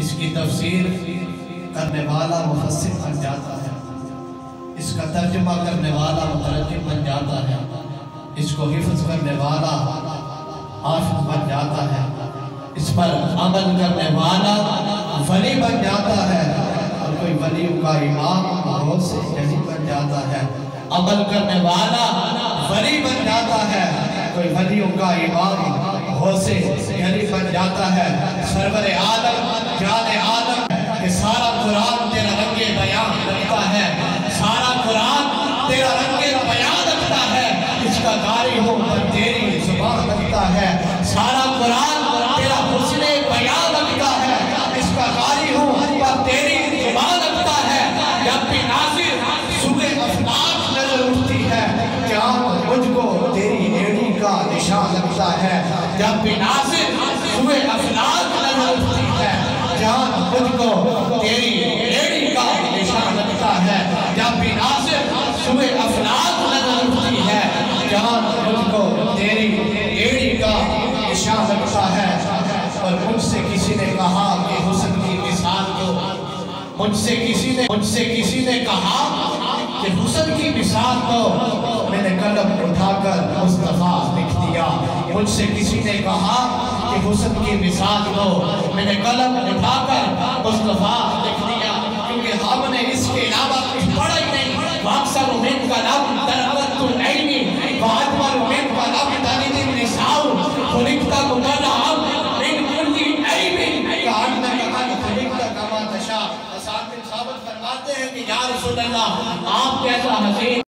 اس کی تفسیر کرنے والا مفسر بن جاتا ہے، اس کا ترجمہ کرنے والا مترجم بن جاتا ہے، اس کو حفظ کرنے والا حافظ بن جاتا ہے، اس پر عمل کرنے والا ولی بن جاتا ہے، اور کوئی ولیوں کا امام بہت سے یہی بن جاتا ہے۔ عمل کرنے والا ولی بن جاتا ہے، کوئی ولیوں کا امام بہت سے یہی بن جاتا ہے۔ سرور عالم جان عالم کہ سارا قرآن تیرا رنگ بیان رکھتا ہے، سارا قرآن تیرا رنگ بیان رکھتا ہے، اس کا قاری ہوں پر تیری زبان رکھتا ہے، سارا قرآن تیرا حسن بیان رکھتا ہے، اس کا قاری ہوں پر تیری زبان رکھتا ہے۔ جب بھی ناظر صبح افلاک نظر اٹھتی ہے، چاند مجھ کو تیری ایڑی کا نشان لگتا ہے۔ جب بھی ناظر صبح افلاک نظر اٹھتی ہے، چاند مجھ کو تیری ایڑی کا نشان لگتا ہے۔ جب بھی ناظر صبح افلاک نظر اٹھتی ہے، چاند مجھ کو تیری ایڑی کا نشان لگتا ہے۔ اور مجھ سے کسی نے کہا کہ حسن کی مثال کو، مجھ سے کسی نے کہا کہ حسن کی مثال کو، میں نے قلم اٹھا کر مصطفیٰ لکھ دیا۔ مجھ سے کسی نے کہا کہ حسن کی مثال کو، میں نے قلم اٹھا کر مصطفیٰ لکھ دیا، کیونکہ ہم نے اس کے علاوہ کچھ پڑھا ہی نہیں۔ وَأَكْثَرُ مِنْ كَلَامٍ تَرَقَّتُ الْعِلْمِ وَأَجْمَلُ مِنْ كَلَامٍ تَلِدِ النِّسَاءُ خُلِقْتَ مُبَرَّأً مِنْ كُلِّ عَيْبٍ كَأَنَّكَ قَدْ خُلِقْتَ كَمَا تَشَاءُ۔ ثابت فرماتے ہیں کہ یا رسول اللہ آپ کیسا حسین